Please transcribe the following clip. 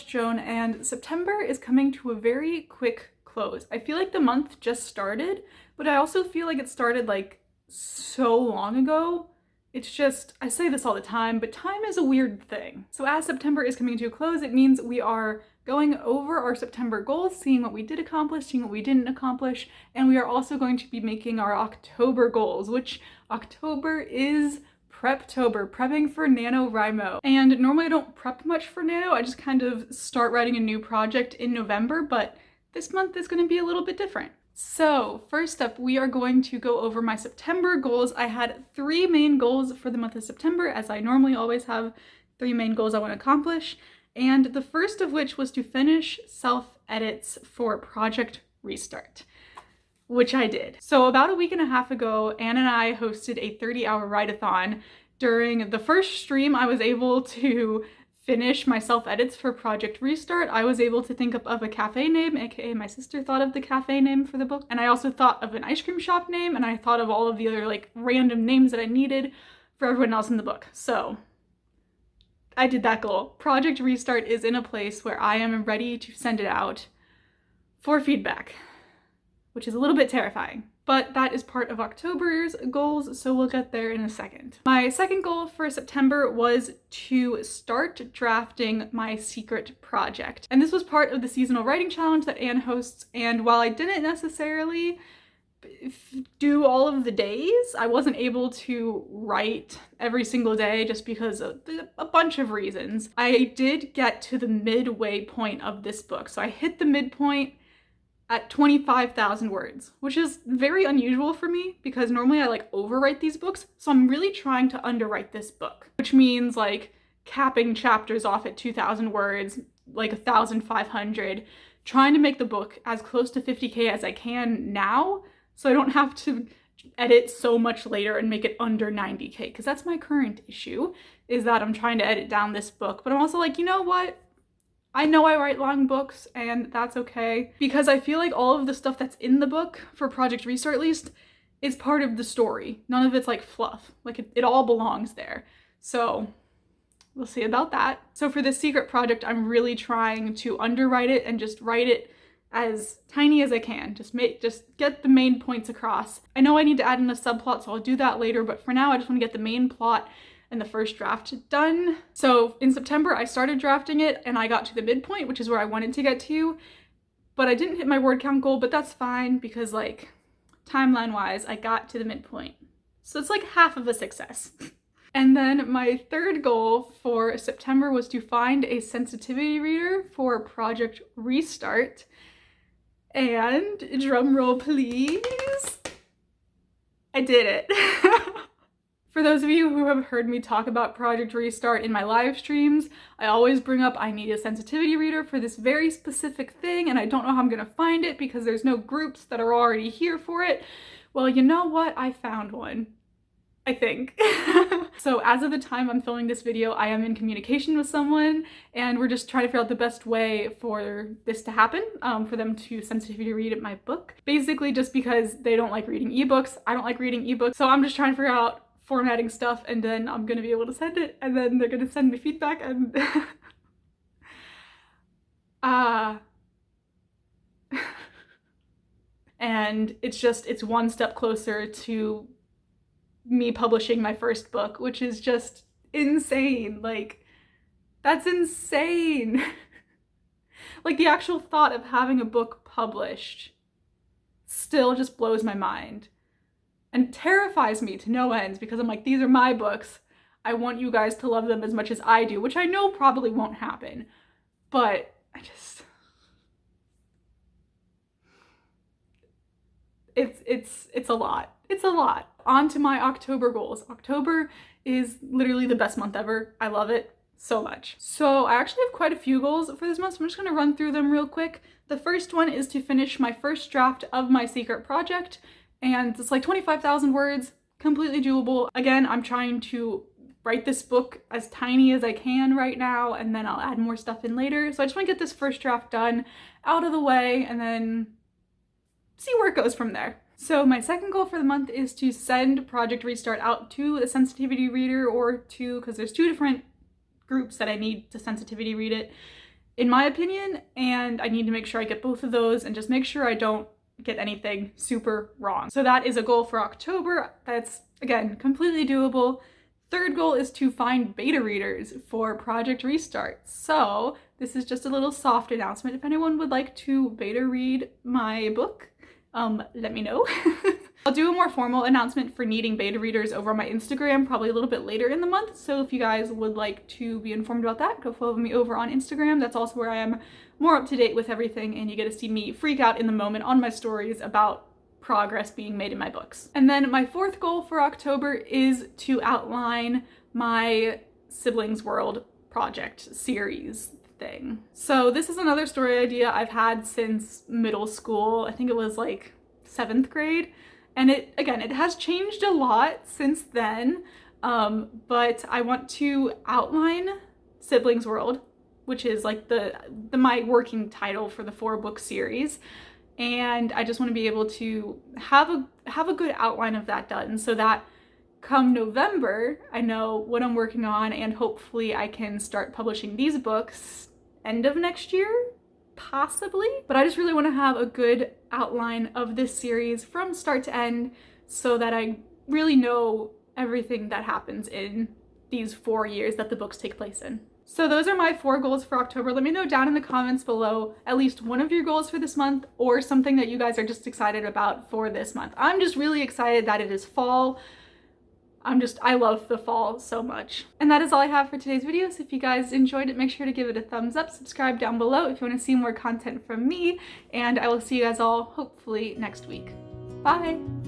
Joan, and September is coming to a very quick close. I feel like the month just started, but I also feel like it started like so long ago. It's just, I say this all the time, but time is a weird thing. So as September is coming to a close, it means we are going over our September goals, seeing what we did accomplish, seeing what we didn't accomplish, and we are also going to be making our October goals, which October is Preptober, prepping for NaNoWriMo. And normally I don't prep much for Nano, I just kind of start writing a new project in November, but this month is going to be a little bit different. So first up, we are going to go over my September goals. I had 3 main goals for the month of September, as I normally always have 3 main goals I want to accomplish. And the first of which was to finish self-edits for Project Restart, which I did. So about a week and a half ago, Anne and I hosted a 30-hour write-a-thon. During the first stream, I was able to finish my self-edits for Project Restart. I was able to think up of a cafe name, aka my sister thought of the cafe name for the book, and I also thought of an ice cream shop name, and I thought of all of the other like random names that I needed for everyone else in the book. So I did that goal. Project Restart is in a place where I am ready to send it out for feedback, which is a little bit terrifying, but that is part of October's goals, so we'll get there in a second. My second goal for September was to start drafting my secret project. And this was part of the seasonal writing challenge that Anne hosts, and while I didn't necessarily do all of the days, I wasn't able to write every single day just because of a bunch of reasons. I did get to the midway point of this book, so I hit the midpoint at 25,000 words, which is very unusual for me because normally I like overwrite these books. So I'm really trying to underwrite this book, which means like capping chapters off at 2,000 words, like 1,500, trying to make the book as close to 50K as I can now, so I don't have to edit so much later and make it under 90K, because that's my current issue, is that I'm trying to edit down this book, but I'm also like, you know what? I know I write long books, and that's okay, because I feel like all of the stuff that's in the book, for Project Restart at least, is part of the story. None of it's like fluff. Like it all belongs there. So we'll see about that. So for this secret project, I'm really trying to underwrite it and just write it as tiny as I can. Just get the main points across. I know I need to add in a subplot, so I'll do that later, but for now I just want to get the main plot and the first draft done. So in September, I started drafting it and I got to the midpoint, which is where I wanted to get to, but I didn't hit my word count goal, but that's fine because like timeline wise, I got to the midpoint. So it's like half of a success. And then my third goal for September was to find a sensitivity reader for Project Restart. And drum roll please, I did it. For those of you who have heard me talk about Project Restart in my live streams, I always bring up I need a sensitivity reader for this very specific thing, and I don't know how I'm gonna find it because there's no groups that are already here for it. Well, you know what? I found one, I think. So as of the time I'm filming this video, I am in communication with someone, and we're just trying to figure out the best way for this to happen, for them to sensitivity read my book. Basically just because they don't like reading ebooks, I don't like reading ebooks, so I'm just trying to figure out formatting stuff, and then I'm gonna be able to send it, and then they're gonna send me feedback, and and it's one step closer to me publishing my first book, which is just insane. Like, that's insane. Like, the actual thought of having a book published still just blows my mind and terrifies me to no ends, because I'm like, these are my books. I want you guys to love them as much as I do, which I know probably won't happen, but it's a lot. It's a lot. On to my October goals. October is literally the best month ever. I love it so much. So I actually have quite a few goals for this month, so I'm just gonna run through them real quick. The first one is to finish my first draft of my secret project, and it's like 25,000 words, completely doable. Again, I'm trying to write this book as tiny as I can right now, and then I'll add more stuff in later. So I just want to get this first draft done, out of the way, and then see where it goes from there. So my second goal for the month is to send Project Restart out to a sensitivity reader, or to, because there's 2 different groups that I need to sensitivity read it. in my opinion, and I need to make sure I get both of those and just make sure I don't get anything super wrong. So that is a goal for October. That's, again, completely doable. Third goal is to find beta readers for Project Restart. So this is just a little soft announcement. If anyone would like to beta read my book, let me know. I'll do a more formal announcement for needing beta readers over on my Instagram probably a little bit later in the month. So if you guys would like to be informed about that, go follow me over on Instagram. That's also where I am more up to date with everything, and you get to see me freak out in the moment on my stories about progress being made in my books. And then my fourth goal for October is to outline my Siblings World project series thing. So this is another story idea I've had since middle school. I think it was like 7th grade. And it has changed a lot since then, but I want to outline Siblings World, which is like my working title for the 4-book series. And I just want to be able to have a good outline of that done so that come November, I know what I'm working on, and hopefully I can start publishing these books end of next year, possibly. But I just really want to have a good outline of this series from start to end so that I really know everything that happens in these 4 years that the books take place in. So those are my 4 goals for October. Let me know down in the comments below at least one of your goals for this month or something that you guys are just excited about for this month. I'm just really excited that it is fall. I love the fall so much. And that is all I have for today's video. So if you guys enjoyed it, make sure to give it a thumbs up, subscribe down below if you want to see more content from me, and I will see you guys all hopefully next week. Bye!